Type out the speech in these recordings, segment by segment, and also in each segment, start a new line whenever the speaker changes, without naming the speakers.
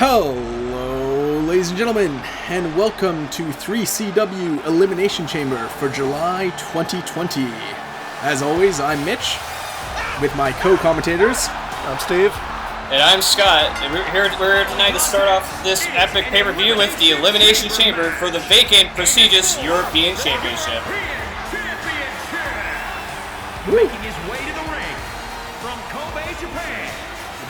Hello, ladies and gentlemen, and welcome to 3CW Elimination Chamber for July 2020. As always, I'm Mitch, with my co-commentators.
I'm Steve.
And I'm Scott, and we're here tonight to start off this epic pay-per-view with the Elimination Chamber for the vacant, prestigious European Championship.
Making his way to the ring from Kobe, Japan,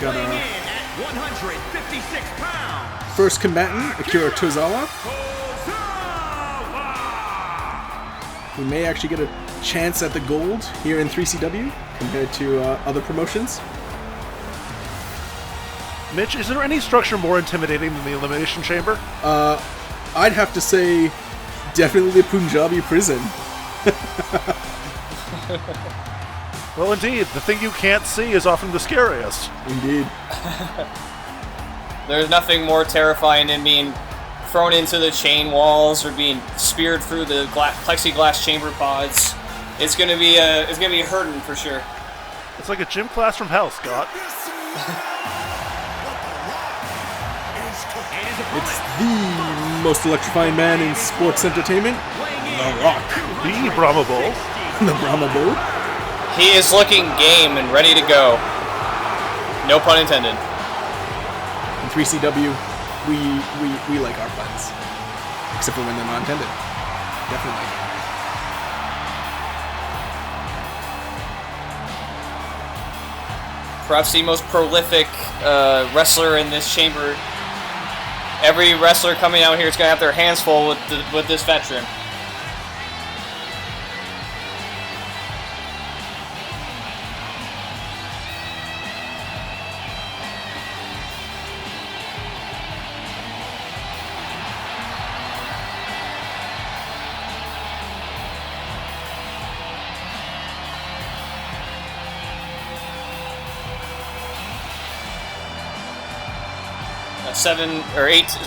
weighing in at 156 pounds.
First combatant, Akira Tozawa. He may actually get a chance at the gold here in 3CW compared to other promotions.
Mitch, is there any structure more intimidating than the Elimination Chamber?
I'd have to say definitely the Punjabi prison.
Well, indeed. The thing you can't see is often the scariest.
Indeed.
There's nothing more terrifying than being thrown into the chain walls or being speared through the plexiglass chamber pods. It's gonna be hurting for sure.
It's like a gym class from hell, Scott.
It's the most electrifying man in sports entertainment, The Rock.
The Brahma Bull.
The Brahma Bull.
He is looking game and ready to go. No pun intended.
In 3CW, we like our puns. Except for when they're not intended. Definitely.
Perhaps the most prolific wrestler in this chamber. Every wrestler coming out here is going to have their hands full with this veteran.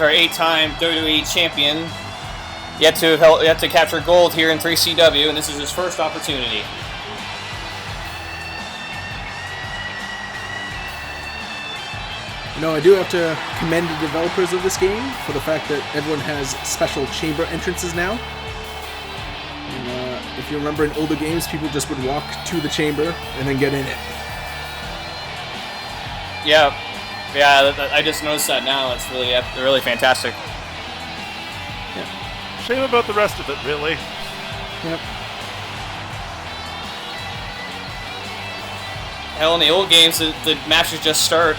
Eight-time WWE champion, yet to capture gold here in 3CW, and this is his first opportunity.
You know, I do have to commend the developers of this game for the fact that everyone has special chamber entrances now. And, if you remember in older games, people just would walk to the chamber and then get in it.
Yeah, I just noticed that now. It's really fantastic.
Yeah.
Shame about the rest of it, really.
Yep.
Hell, in the old games, the matches just start.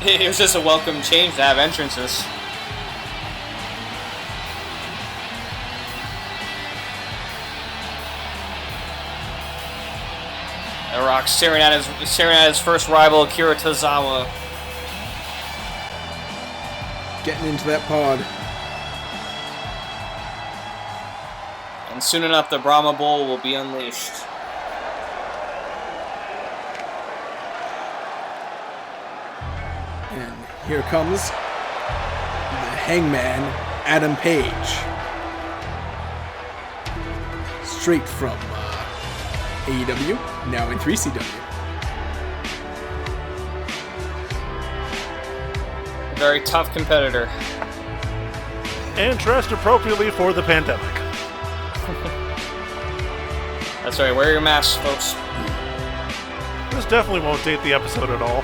It was just a welcome change to have entrances. The Rock staring at his first rival, Akira Tozawa.
Getting into that pod.
And soon enough, the Brahma Bull will be unleashed.
And here comes the Hangman, Adam Page. Straight from AEW, now in 3CW.
Very tough competitor.
And dressed appropriately for the pandemic.
That's right, wear your masks, folks.
This definitely won't date the episode at all.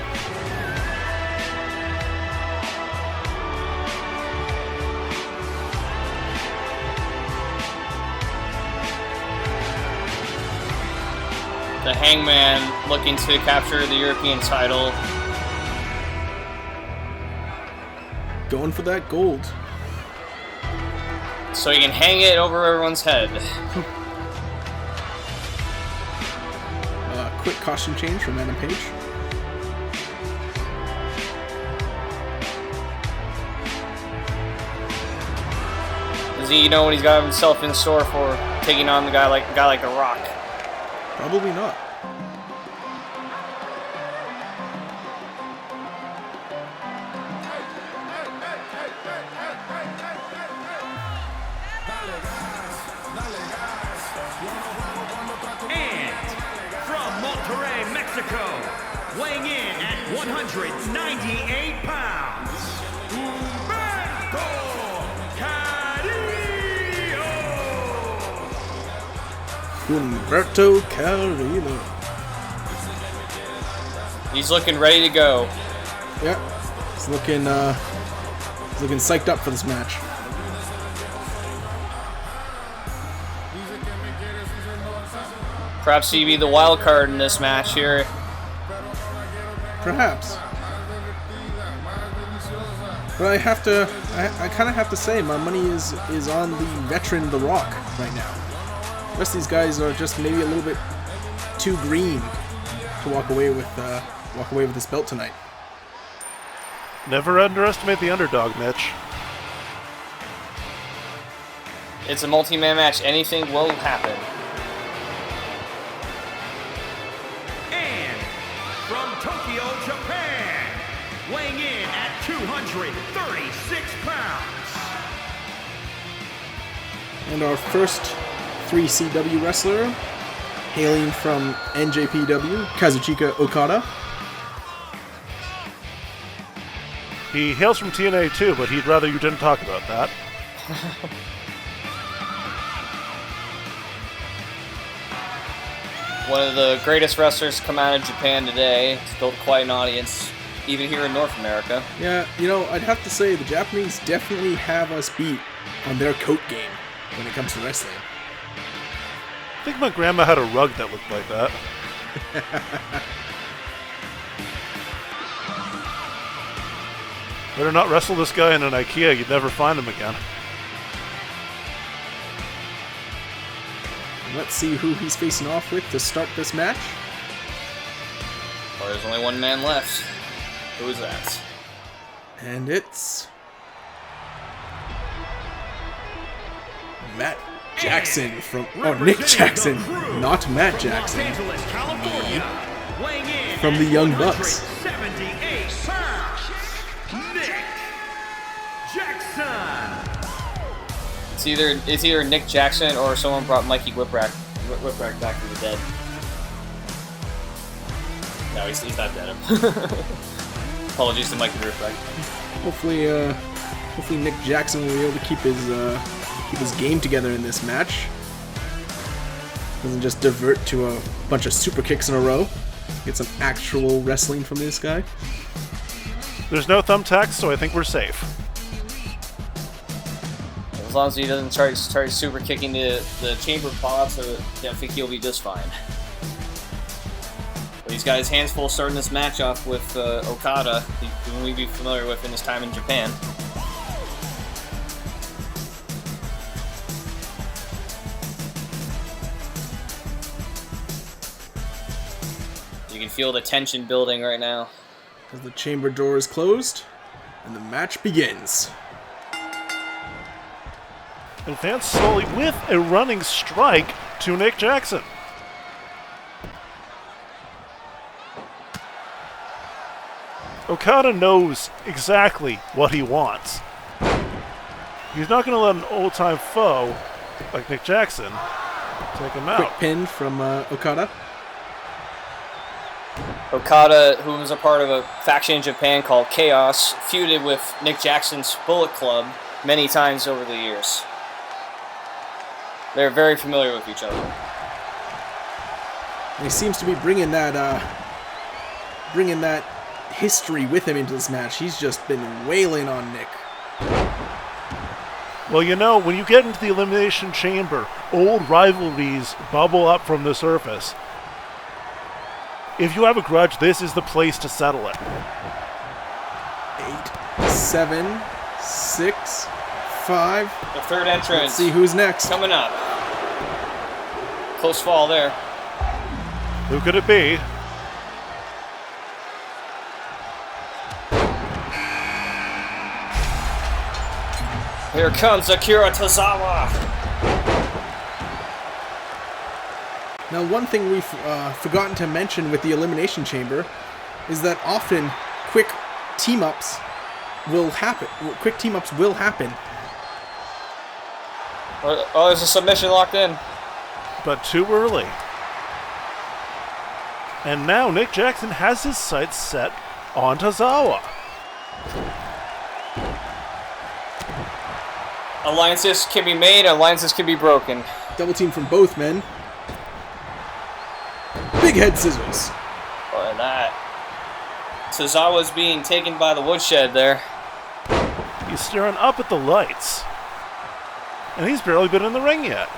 The Hangman looking to capture the European title.
Going for that gold.
So he can hang it over everyone's head.
Quick costume change from Adam Page.
Does he know what he's got himself in store for taking on a guy like The Rock?
Probably not.
And from Monterrey, Mexico, weighing in at 198 pounds,
Humberto Carrillo.
He's looking ready to go.
Yeah, he's looking psyched up for this match.
Perhaps he'd be the wild card in this match here.
Perhaps. But I kind of have to say, my money is on the veteran The Rock right now. The rest of these guys are just maybe a little bit too green to walk away with this belt tonight.
Never underestimate the underdog, Mitch.
It's a multi-man match. Anything will happen.
And from Tokyo, Japan, weighing in at 236 pounds.
And our first 3CW wrestler, hailing from NJPW, Kazuchika Okada.
He hails from TNA too, but he'd rather you didn't talk about that.
One of the greatest wrestlers to come out of Japan today. It's built quite an audience, even here in North America.
Yeah, I'd have to say the Japanese definitely have us beat on their coat game when it comes to wrestling.
I think my grandma had a rug that looked like that. Better not wrestle this guy in an Ikea, you'd never find him again.
Let's see who he's facing off with to start this match.
Well, there's only one man left. Who is that?
And it's Matt Jackson from Nick Jackson, not Matt Jackson.
Los Angeles, California, weighing in
From
at
the Young Bucks.
178 pounds, Nick Jackson.
It's either Nick Jackson or someone brought Mikey Whipwreck back from the dead. No, he's not dead. Apologies to Mikey Whipwreck.
Hopefully Nick Jackson will be able to keep his game together in this match. Doesn't just divert to a bunch of super kicks in a row. Get some actual wrestling from this guy.
There's no thumbtacks, so I think we're safe.
As long as he doesn't start super kicking the chamber pods, I think he'll be just fine. But he's got his hands full starting this match off with Okada, whom we'd be familiar with in his time in Japan. You can feel the tension building right now.
As the chamber door is closed, and the match begins.
Advance slowly with a running strike to Nick Jackson. Okada knows exactly what he wants. He's not going to let an old-time foe like Nick Jackson take him out.
Quick pin from Okada.
Okada, who was a part of a faction in Japan called Chaos, feuded with Nick Jackson's Bullet Club many times over the years. They're very familiar with each other.
He seems to be bringing that history with him into this match. He's just been wailing on Nick.
Well, when you get into the Elimination Chamber, old rivalries bubble up from the surface. If you have a grudge, this is the place to settle it.
8, 7, 6, 5.
The third entrance.
Let's see who's next.
Coming up. Close fall there.
Who could it be?
Here comes Akira Tozawa.
Now, one thing we've forgotten to mention with the Elimination Chamber is that often quick team-ups will happen.
Oh, there's a submission locked in.
But too early. And now Nick Jackson has his sights set on Tozawa.
Alliances can be made, alliances can be broken.
Double team from both men. Big head scissors.
Look at that. Tozawa's being taken by the woodshed there.
He's staring up at the lights. And he's barely been in the ring yet.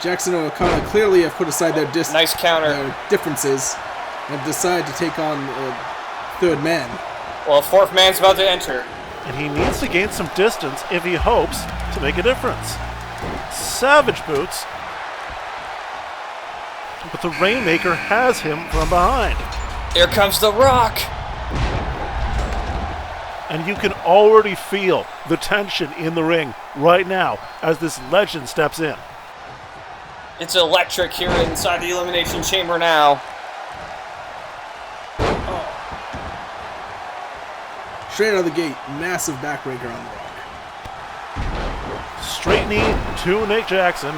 Jackson and Okada clearly have put aside their
Nice counter.
their differences and decide to take on a third man.
Well, fourth man's about to enter.
And he needs to gain some distance if he hopes to make a difference. Savage boots. But the Rainmaker has him from behind.
Here comes The Rock.
And you can already feel the tension in the ring right now as this legend steps in.
It's electric here inside the Elimination Chamber now.
Straight out of the gate, massive backbreaker on the Rock.
Straight knee to Nick Jackson.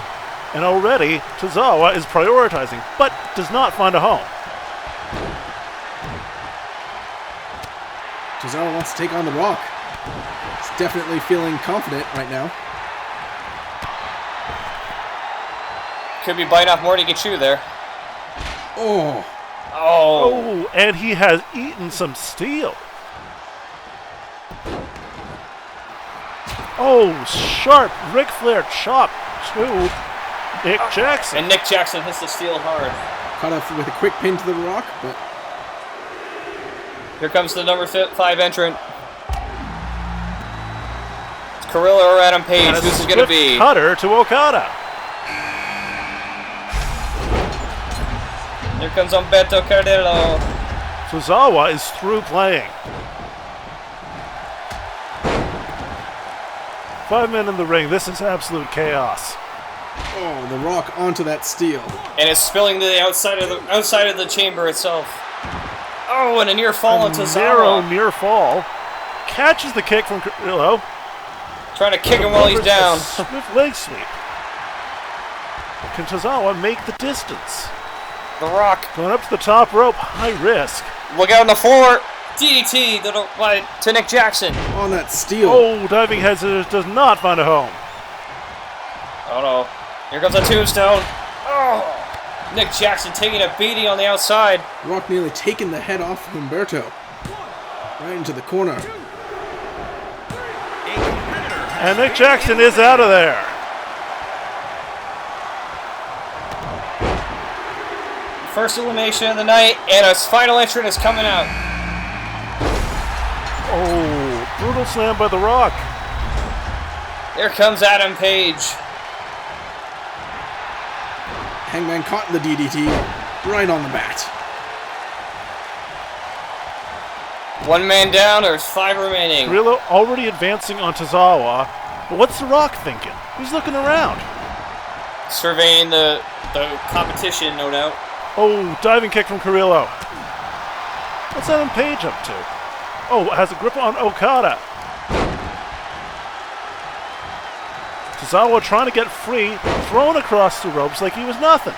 And already Tozawa is prioritizing, but does not find a home.
Tozawa wants to take on the Rock. He's definitely feeling confident right now.
Could be biting off more to get you there.
Oh,
Oh, and he has eaten some steel. Oh, sharp Ric Flair chop to Nick Jackson.
And Nick Jackson hits the steel hard.
caught up with a quick pin to the Rock, but
Here comes the number 5 entrant. It's Carrillo or Adam Page.
And a
Who's it going to
swift
be?
cutter to Okada.
Here comes Humberto Carrillo.
Tozawa is through playing. 5 men in the ring. This is absolute chaos.
oh, the Rock onto that steel.
And it's spilling to the outside of the chamber itself. Oh, and a near fall on
Narrow
Tozawa.
near fall. Catches the kick from Carrillo.
Trying to kick him while he's down.
Swift leg sweep. Can Tozawa make the distance?
The Rock.
Going up to the top rope, high risk.
Look out on the floor. DDT to Nick Jackson.
On that steel.
Oh, diving head scissors does not find a home.
Oh no. Here comes a tombstone. Oh. Nick Jackson taking a beating on the outside.
Rock nearly taking the head off of Humberto. Right into the corner.
And Nick Jackson is out of there.
First elimination of the night, and a final entrant is coming out.
Oh, brutal slam by The Rock.
There comes Adam Page.
Hangman caught in the DDT. Right on the bat.
One man down, there's 5 remaining.
Carrillo already advancing on Tozawa. But what's The Rock thinking? He's looking around.
Surveying the competition, no doubt.
Oh, diving kick from Carrillo. What's Adam Page up to? Oh, has a grip on Okada. Tozawa trying to get free, thrown across the ropes like he was nothing.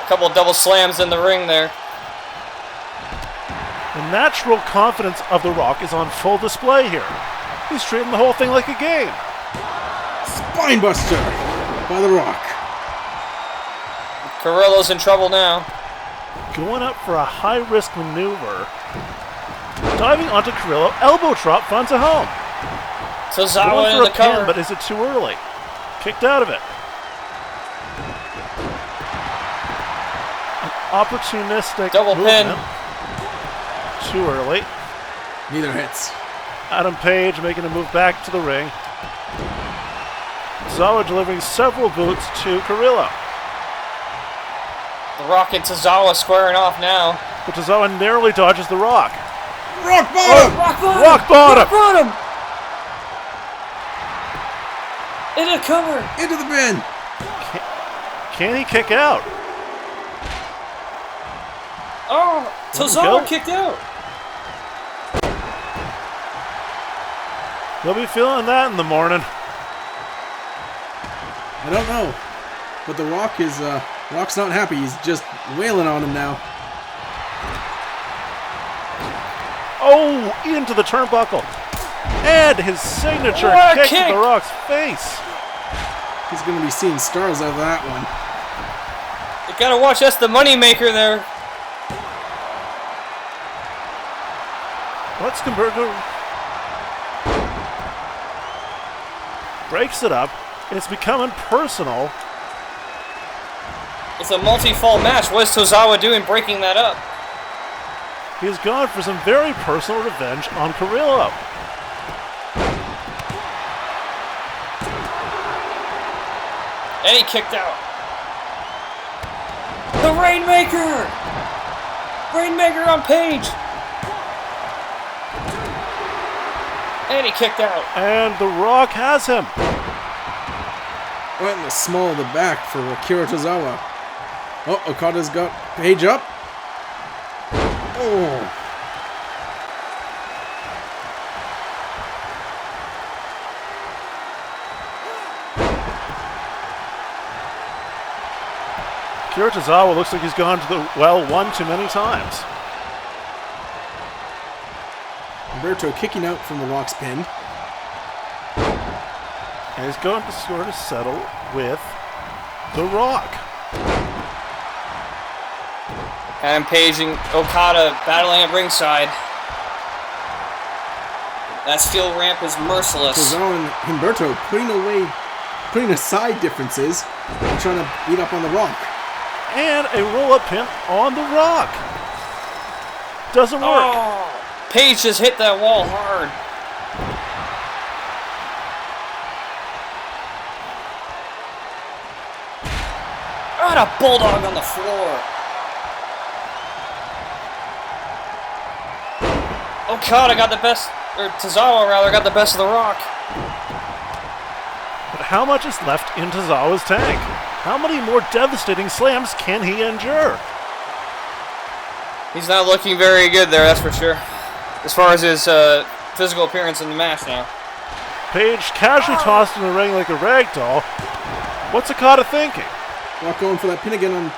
Couple double slams in the ring there.
The natural confidence of The Rock is on full display here. He's treating the whole thing like a game.
Spinebuster by The Rock.
Carrillo's in trouble now.
Going up for a high-risk maneuver. Diving onto Carrillo, elbow drop finds a home.
Tozawa
Going
in
for
the
a pin,
cover.
but is it too early? Kicked out of it. An opportunistic
Double pin.
movement. Too early.
Neither hits.
Adam Page making a move back to the ring. Tozawa delivering several boots to Carrillo.
The Rock and Tozawa squaring off now.
But Tozawa narrowly dodges The Rock.
Rock bottom!
Rock bottom!
Rock bottom!
Rock bottom! Into the cover!
Into the bin!
Can he kick out?
Oh!
Let him
Tozawa
go.
kicked out!
He'll be feeling that in the morning.
I don't know. But the Rock is, Rock's not happy. He's just wailing on him now.
Oh, into the turnbuckle. And his signature
What a
kick to
kick!
The Rock's face.
He's going to be seeing stars out of that one.
You gotta watch, that's the money maker there.
What's Humberto? Breaks it up. It's becoming personal.
It's a multi-fall match. What is Tozawa doing breaking that up?
He's gone for some very personal revenge on Carrillo.
And he kicked out. The Rainmaker! Rainmaker on Page! And he kicked out.
And The Rock has him.
Right in the small of the back for Akira Tozawa. Oh, Okada's got Page up. Oh.
Akira Tozawa looks like he's gone to the well one too many times.
Humberto kicking out from the Rock's pin.
And he's going to sort of settle with The Rock.
And Page and Okada battling at ringside. That steel ramp is merciless.
Tozawa and Humberto putting aside differences and trying to beat up on the Rock.
And a roll-up pin on The Rock. Doesn't work.
Oh, Page just hit that wall hard. What a bulldog on the floor. Okada got the best, or Tozawa rather, got the best of The Rock.
But how much is left in Tozawa's tank? How many more devastating slams can he endure?
He's not looking very good there, that's for sure. As far as his physical appearance in the match now.
Page casually tossed in the ring like a rag doll. What's Okada thinking?
Rock going for that pin again on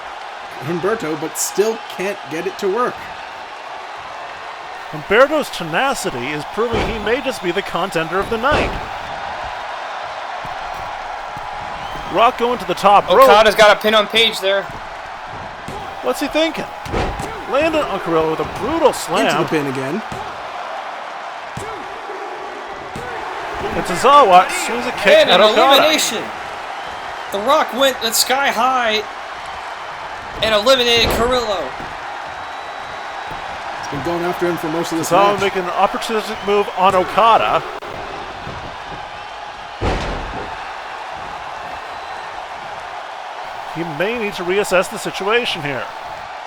Humberto, but still can't get it to work.
Humberto's tenacity is proving he may just be the contender of the night. Rock going to the top rope.
Okada's got a pin on Page there.
What's he thinking? Landed on Carrillo with a brutal slam.
Into the pin again.
And Tozawa swings a kick
And
at
an
Okada.
elimination. The Rock went sky high and eliminated Carrillo.
He's been going after him for most of this
Tozawa
match.
making an opportunistic move on Okada. He may need to reassess the situation here.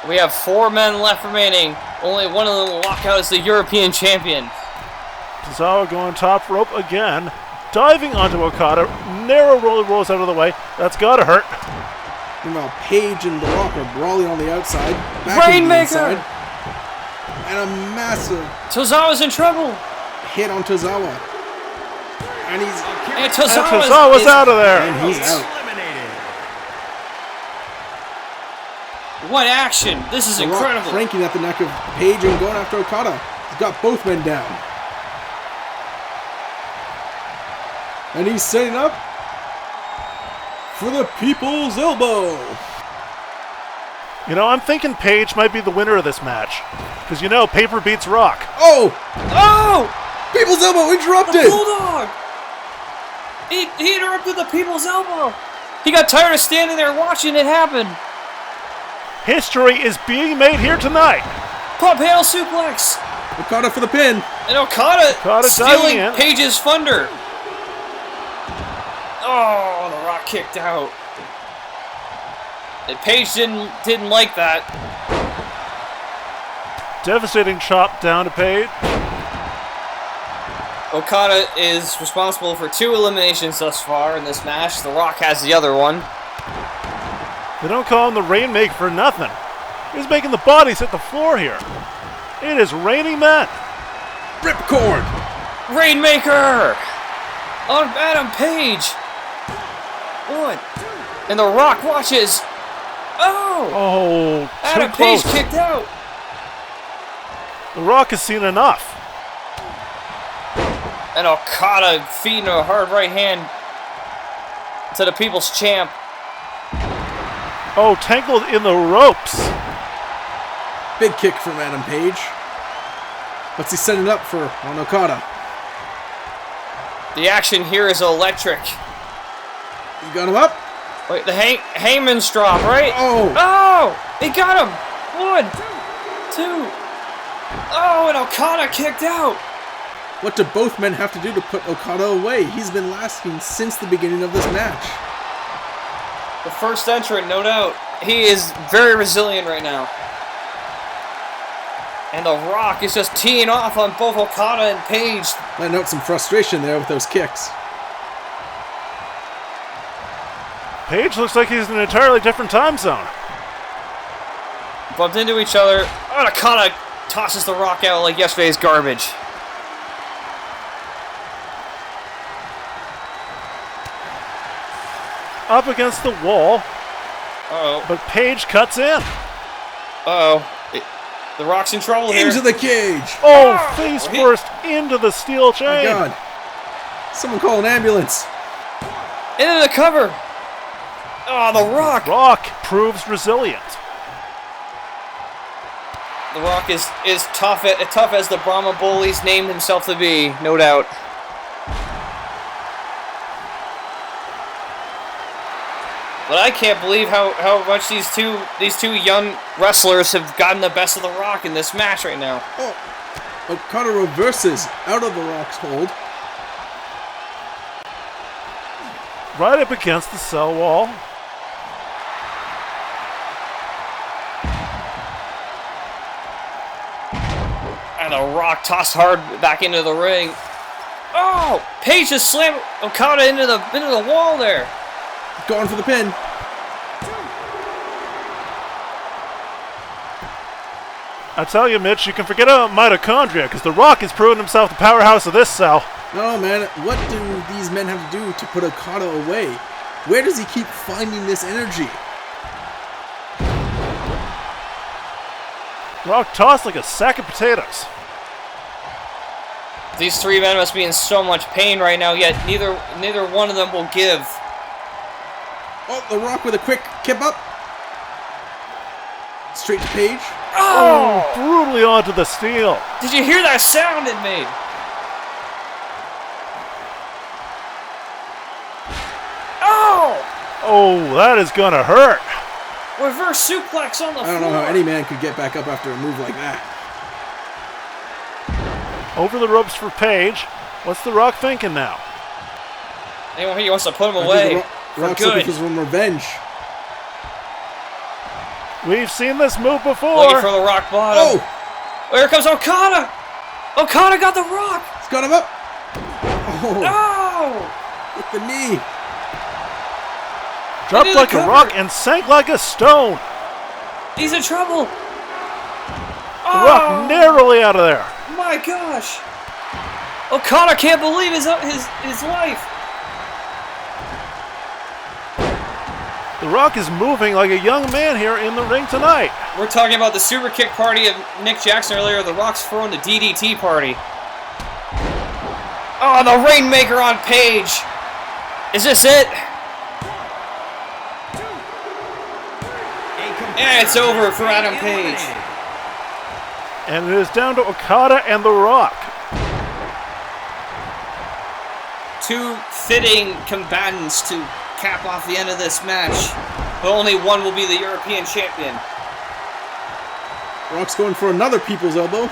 We have 4 men left remaining. Only one of them will walk out as the European champion.
Tozawa going top rope again. Diving onto Okada. Narrow roller rolls out of the way. That's gotta hurt.
Meanwhile, Page and The Rock are brawling on the outside. Back into the
Rainmaker!
inside. And a massive
Tozawa's in trouble.
hit on Tozawa. And he's
And
Tozawa's out of there.
and he's out.
Eliminated.
What action! This is
The Rock
incredible.
cranking at the neck of Page and going after Okada. He's got both men down. And he's setting up for the People's Elbow.
You know, I'm thinking Page might be the winner of this match. Because, you know, paper beats rock.
Oh!
Oh!
People's Elbow
The
interrupted!
Bulldog! He interrupted the People's Elbow. He got tired of standing there watching it happen.
History is being made here tonight.
Pump handle suplex.
Okada for the pin.
And Okada
diving
stealing
in.
Page's thunder. Oh, the Rock kicked out. And Page didn't like that.
Devastating chop down to Page.
Okada is responsible for 2 eliminations thus far in this match. The Rock has the other one.
They don't call him the Rainmaker for nothing. He's making the bodies hit the floor here. It is raining men.
Ripcord.
Rainmaker! On Adam Page! What? And The Rock watches. Oh!
Oh, too
Adam Page
close.
kicked out.
The Rock has seen enough.
And Okada feeding a hard right hand to the People's Champ.
Oh, tangled in the ropes.
Big kick from Adam Page. What's he setting up for on Okada?
The action here is electric.
You got him up?
Wait, the Hangman's drop, right?
Oh!
Oh! He got him! 1, 2. Oh, and Okada kicked out.
What do both men have to do to put Okada away? He's been lasting since the beginning of this match.
The first entrant, no doubt. He is very resilient right now. And The Rock is just teeing off on both Okada and Page.
Letting out some frustration there with those kicks.
Page looks like he's in an entirely different time zone.
Bumped into each other. Oh, Okada tosses The Rock out like yesterday's garbage.
Up against the wall.
Uh-oh.
But Page cuts in.
Uh-oh. The Rock's in trouble here.
Into the cage!
Oh, face first into the steel chain.
Oh my God. Someone call an ambulance.
Into the cover. Oh, The Rock.
Rock proves resilient.
The Rock is tough as the Brahma Bullies named himself to be, no doubt. But I can't believe how much these two young wrestlers have gotten the best of The Rock in this match right now.
Oh, Okada reverses out of The Rock's hold.
Right up against the cell wall.
And The Rock tossed hard back into the ring. Oh, Page just slammed Okada into the wall there.
Going for the pin.
I tell you, Mitch, you can forget about mitochondria, because The Rock has proven himself the powerhouse of this cell.
No, man. What do these men have to do to put Okada away? Where does he keep finding this energy?
Rock tossed like a sack of potatoes.
These three men must be in so much pain right now, yet neither one of them will give.
Oh, The Rock with a quick kip up. Straight to Page.
Oh, brutally onto the steel.
Did you hear that sound it made?
Oh, that is gonna hurt.
Reverse suplex on the floor.
I don't know how any man could get back up after a move like that.
Over the ropes for Page. What's The Rock thinking now?
Anyone here wants to put him away.
The Rock's looking for some revenge.
We've seen this move before.
Looking for the rock bottom. Oh, here comes Okada. Okada got The Rock.
He's got him up. Oh,
Oh!
with the knee.
Dropped like a rock and sank like a stone.
He's in trouble.
The Rock narrowly out of there.
My gosh. Okada can't believe his life.
The Rock is moving like a young man here in the ring tonight.
We're talking about the super kick party of Nick Jackson earlier. The Rock's throwing the DDT party. Oh, the Rainmaker on Page. Is this it? Yeah, it's over for Adam Page.
And it is down to Okada and The Rock.
Two fitting combatants to cap off the end of this match, but only one will be the European champion.
Rock's going for another people's elbow.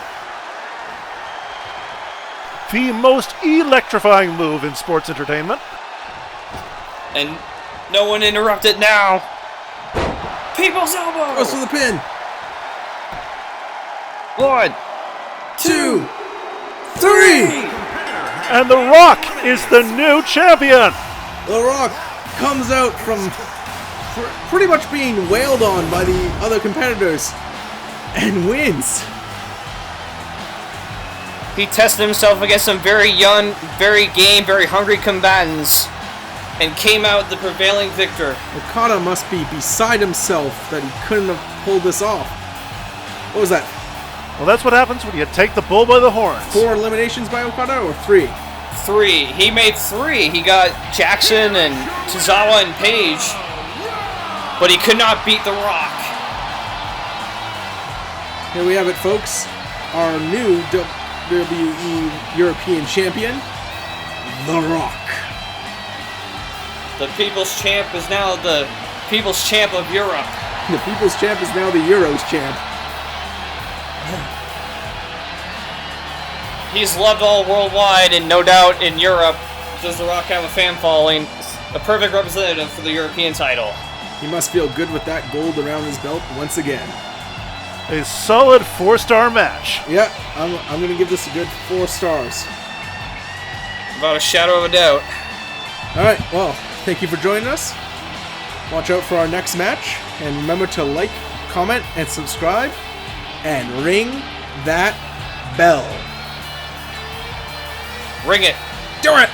The most electrifying move in sports entertainment.
And no one interrupted now. People's elbow!
Goes for the pin.
1, 2, 3!
And The Rock is the new champion.
The Rock comes out from pretty much being wailed on by the other competitors and wins.
He tested himself against some very young, very game, very hungry combatants and came out the prevailing victor.
Okada must be beside himself that he couldn't have pulled this off. What was that?
Well, that's what happens when you take the bull by the horns.
4 eliminations by Okada or 3?
3. He made 3. He got Jackson and Tozawa and Page, but he could not beat The Rock.
Here we have it, folks. Our new WWE European Champion, The Rock.
The People's Champ is now the People's Champ of Europe.
The People's Champ is now the Euros Champ.
He's loved all worldwide, and no doubt in Europe does The Rock have a fan following. A perfect representative for the European title.
He must feel good with that gold around his belt once again.
A solid 4-star match.
Yeah, I'm going to give this a good 4 stars.
Without a shadow of a doubt.
Alright, well, thank you for joining us. Watch out for our next match. And remember to like, comment, and subscribe. And ring that bell.
Ring it.
Do it!